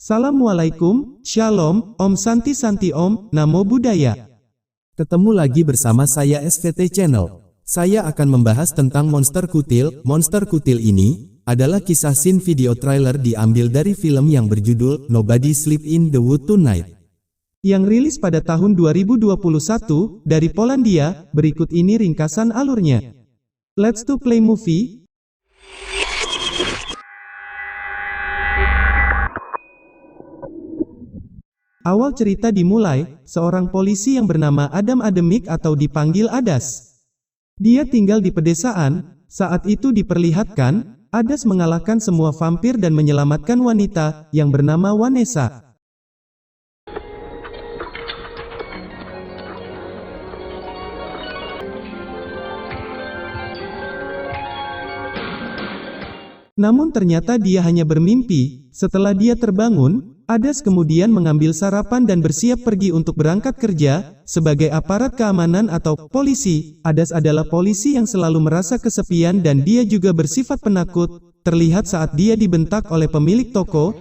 Assalamualaikum, Shalom, Om Santi Santi Om, Namo Buddhaya. Ketemu lagi bersama saya SVT Channel. Saya akan membahas tentang monster kutil. Monster kutil ini adalah kisah scene video trailer diambil dari film yang berjudul Nobody Sleep in the Wood Tonight, Yang rilis pada tahun 2021 dari Polandia. Berikut ini ringkasan alurnya. Let's to play movie. Awal cerita dimulai, seorang polisi yang bernama Adam Ademik atau dipanggil Adas. Dia tinggal di pedesaan. Saat itu diperlihatkan, Adas mengalahkan semua vampir dan menyelamatkan wanita yang bernama Vanessa. Namun ternyata dia hanya bermimpi. Setelah dia terbangun, Adas kemudian mengambil sarapan dan bersiap pergi untuk berangkat kerja. Sebagai aparat keamanan atau polisi, Adas adalah polisi yang selalu merasa kesepian dan dia juga bersifat penakut. Terlihat saat dia dibentak oleh pemilik toko.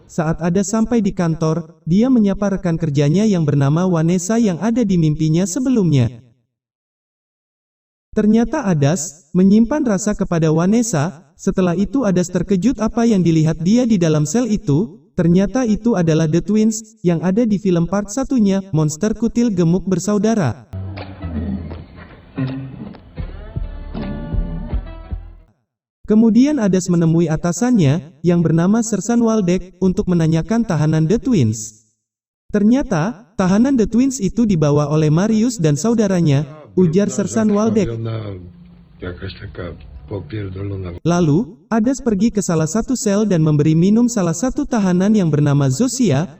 Saat Adas sampai di kantor, dia menyapa rekan kerjanya yang bernama Vanessa yang ada di mimpinya sebelumnya. Ternyata Adas menyimpan rasa kepada Vanessa. Setelah itu Adas terkejut apa yang dilihat dia di dalam sel itu. Ternyata itu adalah The Twins yang ada di film part satunya, monster kutil gemuk bersaudara. Kemudian Adas menemui atasannya yang bernama Sersan Waldeck untuk menanyakan tahanan The Twins. Ternyata tahanan The Twins itu dibawa oleh Marius dan saudaranya, ujar Sersan Waldeck. Lalu, Adas pergi ke salah satu sel dan memberi minum salah satu tahanan yang bernama Zosia.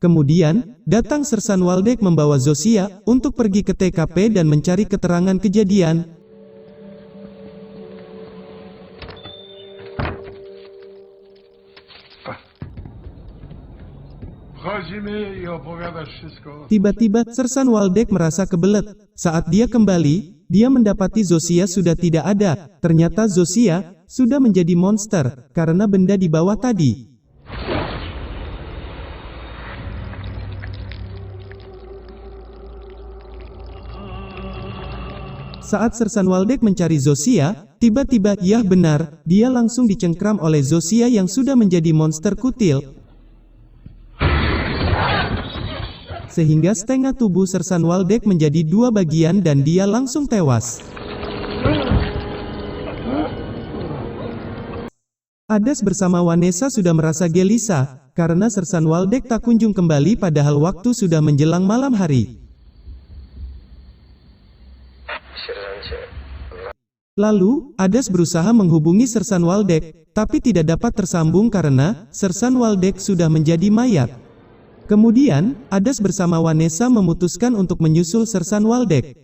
Kemudian, datang Sersan Waldeck membawa Zosia untuk pergi ke TKP dan mencari keterangan kejadian. Tiba-tiba, Sersan Waldeck merasa kebelet. Saat dia kembali, dia mendapati Zosia sudah tidak ada. Ternyata Zosia sudah menjadi monster karena benda di bawah tadi. Saat Sersan Waldeck mencari Zosia, tiba-tiba, yah benar, dia langsung dicengkram oleh Zosia yang sudah menjadi monster kutil. Sehingga setengah tubuh Sersan Waldeck menjadi dua bagian dan dia langsung tewas. Adas bersama Vanessa sudah merasa gelisah, karena Sersan Waldeck tak kunjung kembali padahal waktu sudah menjelang malam hari. Lalu, Adas berusaha menghubungi Sersan Waldeck, tapi tidak dapat tersambung karena Sersan Waldeck sudah menjadi mayat. Kemudian, Adas bersama Vanessa memutuskan untuk menyusul Sersan Waldeck.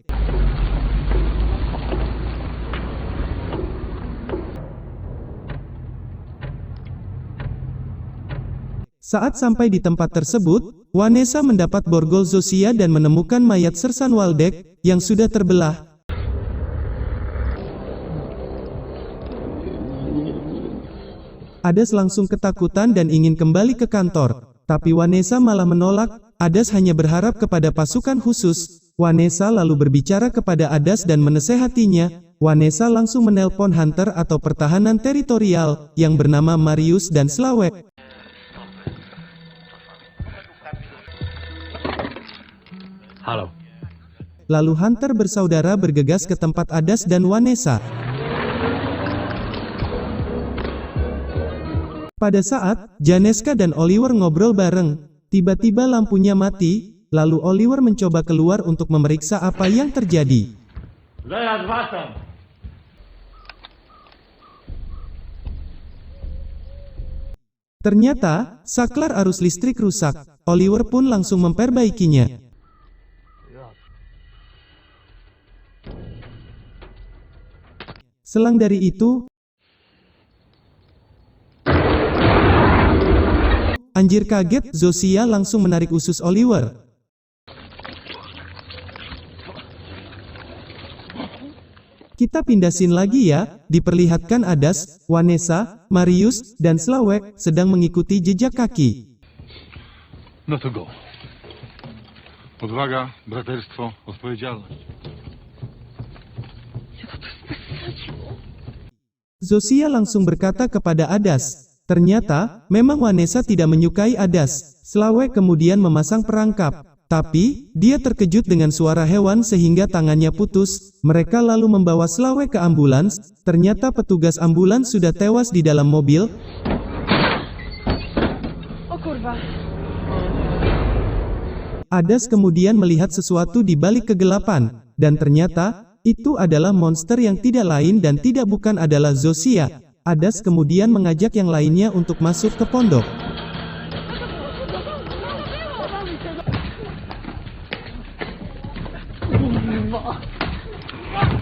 Saat sampai di tempat tersebut, Vanessa mendapat borgol Zosia dan menemukan mayat Sersan Waldeck yang sudah terbelah. Adas langsung ketakutan dan ingin kembali ke kantor. Tapi Vanessa malah menolak. Adas hanya berharap kepada pasukan khusus. Vanessa lalu berbicara kepada Adas dan menasehatinya. Vanessa langsung menelpon Hunter atau pertahanan teritorial yang bernama Marius dan Slawek. Halo. Lalu Hunter bersaudara bergegas ke tempat Adas dan Vanessa. Pada saat Janeska dan Oliver ngobrol bareng, tiba-tiba lampunya mati, lalu Oliver mencoba keluar untuk memeriksa apa yang terjadi. Ternyata, saklar arus listrik rusak. Oliver pun langsung memperbaikinya. Selang dari itu, Anjir, kaget, Zosia langsung menarik usus Oliver. Kita pindah scene lagi ya, diperlihatkan Adas, Vanessa, Marius, dan Slawek sedang mengikuti jejak kaki. No to go. Odwaga, braterstwo, odpowiedzialność. Zosia langsung berkata kepada Adas. Ternyata, memang Vanessa tidak menyukai Adas. Slawek kemudian memasang perangkap. Tapi, dia terkejut dengan suara hewan sehingga tangannya putus. Mereka lalu membawa Slawek ke ambulans. Ternyata petugas ambulans sudah tewas di dalam mobil. O kurwa. Adas kemudian melihat sesuatu di balik kegelapan. Dan ternyata, itu adalah monster yang tidak lain dan tidak bukan adalah Zosia. Adas kemudian mengajak yang lainnya untuk masuk ke pondok.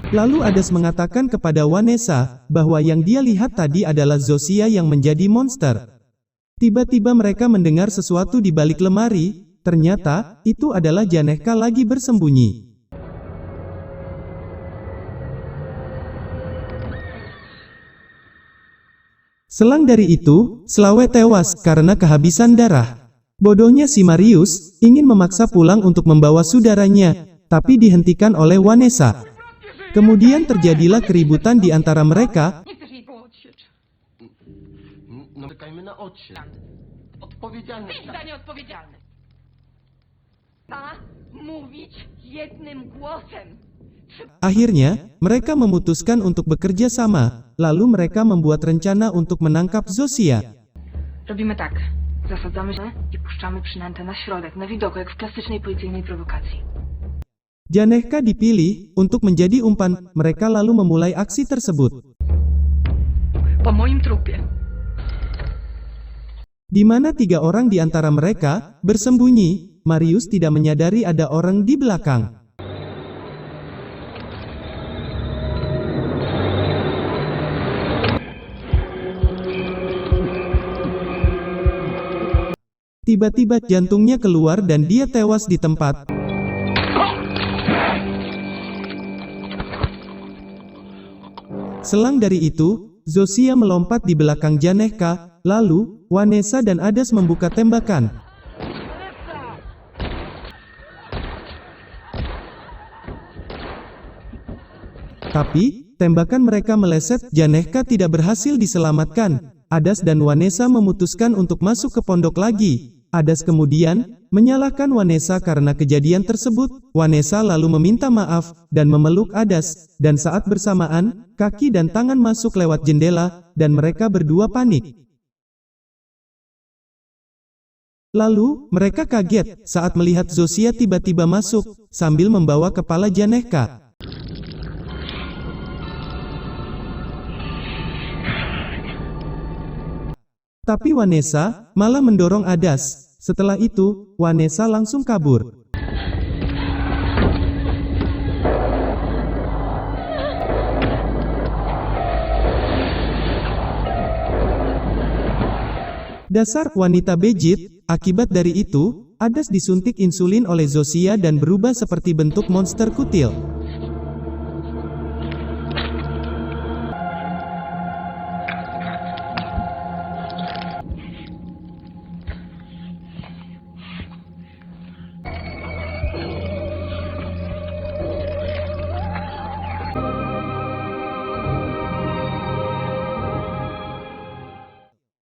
Lalu Adas mengatakan kepada Vanessa, bahwa yang dia lihat tadi adalah Zosia yang menjadi monster. Tiba-tiba mereka mendengar sesuatu di balik lemari, ternyata, itu adalah Janehka lagi bersembunyi. Selang dari itu, Slawek tewas karena kehabisan darah. Bodohnya si Marius, ingin memaksa pulang untuk membawa saudaranya, tapi dihentikan oleh Vanessa. Kemudian terjadilah keributan di antara mereka. Nie chcesz jej pomóc. No czekajmy na odsiecz. Odpowiedzialny. Ty za nieodpowiedzialny. Mówić jednym głosem. Akhirnya, mereka memutuskan untuk bekerja sama. Lalu mereka membuat rencana untuk menangkap Zosia. Robimy tak. Zasadzamy się i puszczamy przynętę na środek, na widoku, jak w klasycznej policyjnej prowokacji. Janehka dipilih untuk menjadi umpan. Mereka lalu memulai aksi tersebut. Po moim trupie. Di mana 3 orang di antara mereka bersembunyi. Marius tidak menyadari ada orang di belakang. Tiba-tiba jantungnya keluar dan dia tewas di tempat. Selang dari itu, Zosia melompat di belakang Janehka, lalu, Vanessa dan Adas membuka tembakan. Tapi, tembakan mereka meleset, Janehka tidak berhasil diselamatkan. Adas dan Vanessa memutuskan untuk masuk ke pondok lagi. Adas kemudian menyalahkan Vanessa karena kejadian tersebut. Vanessa lalu meminta maaf dan memeluk Adas, dan saat bersamaan, kaki dan tangan masuk lewat jendela, dan mereka berdua panik. Lalu, mereka kaget saat melihat Zosia tiba-tiba masuk, sambil membawa kepala Janehka. Tapi Vanessa malah mendorong Adas. Setelah itu, Vanessa langsung kabur. Dasar wanita bejit. Akibat dari itu, Adas disuntik insulin oleh Zosia dan berubah seperti bentuk monster kutil.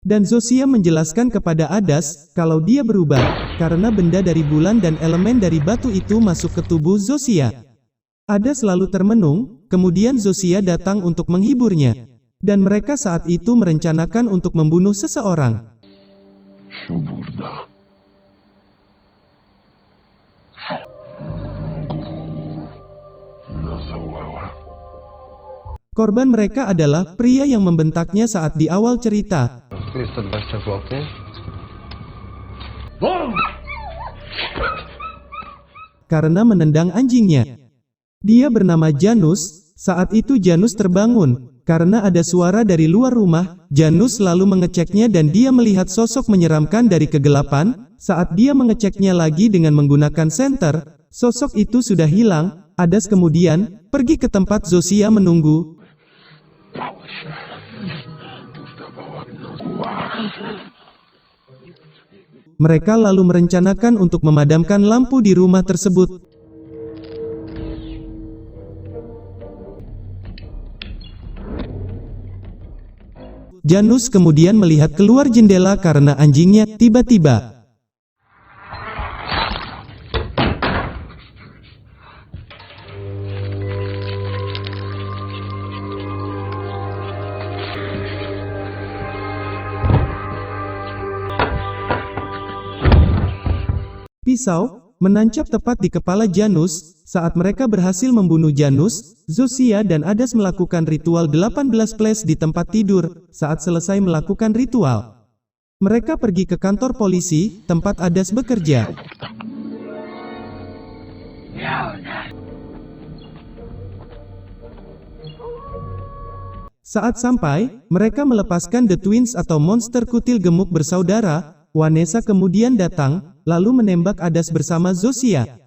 Dan Zosia menjelaskan kepada Adas, kalau dia berubah, karena benda dari bulan dan elemen dari batu itu masuk ke tubuh Zosia. Adas lalu termenung, kemudian Zosia datang untuk menghiburnya. Dan mereka saat itu merencanakan untuk membunuh seseorang. Korban mereka adalah pria yang membentaknya saat di awal cerita. Jest 120 zł. Karena menendang anjingnya. Dia bernama Janus. Saat itu Janus terbangun, Karena ada suara dari luar rumah, Janus lalu mengeceknya dan dia melihat sosok menyeramkan dari kegelapan. Saat dia mengeceknya lagi dengan menggunakan senter, sosok itu sudah hilang. Adas kemudian pergi ke tempat Zosia menunggu. Mereka lalu merencanakan untuk memadamkan lampu di rumah tersebut. Janus kemudian melihat keluar jendela karena anjingnya tiba-tiba pisau menancap tepat di kepala Janus. Saat mereka berhasil membunuh Janus, Zosia dan Adas melakukan ritual 18 flash di tempat tidur. Saat selesai melakukan ritual, mereka pergi ke kantor polisi, tempat Adas bekerja. Saat sampai, mereka melepaskan The Twins atau monster kutil gemuk bersaudara. Vanessa kemudian datang, lalu menembak Adas bersama Zosia.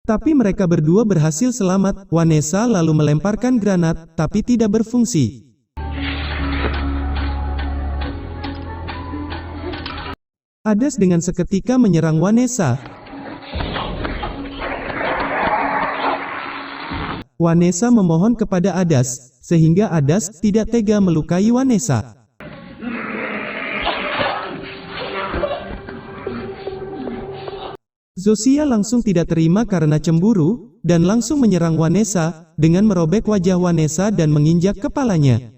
Tapi mereka berdua berhasil selamat. Vanessa lalu melemparkan granat, tapi tidak berfungsi. Adas dengan seketika menyerang Vanessa. Vanessa memohon kepada Adas, sehingga Adas tidak tega melukai Vanessa. Zosia langsung tidak terima karena cemburu, dan langsung menyerang Vanessa, dengan merobek wajah Vanessa dan menginjak kepalanya.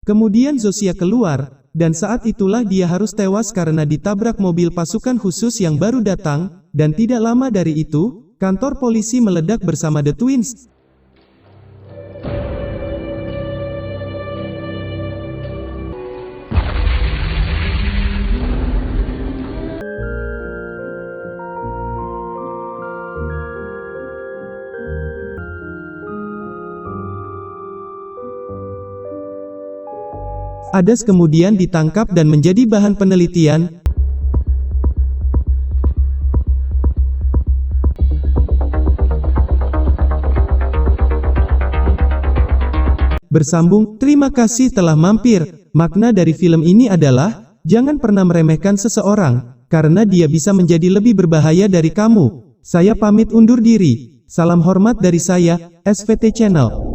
Kemudian Zosia keluar, dan saat itulah dia harus tewas karena ditabrak mobil pasukan khusus yang baru datang, dan tidak lama dari itu, kantor polisi meledak bersama The Twins. Adas kemudian ditangkap dan menjadi bahan penelitian. Bersambung, terima kasih telah mampir. Makna dari film ini adalah, jangan pernah meremehkan seseorang, karena dia bisa menjadi lebih berbahaya dari kamu. Saya pamit undur diri. Salam hormat dari saya, SVT Channel.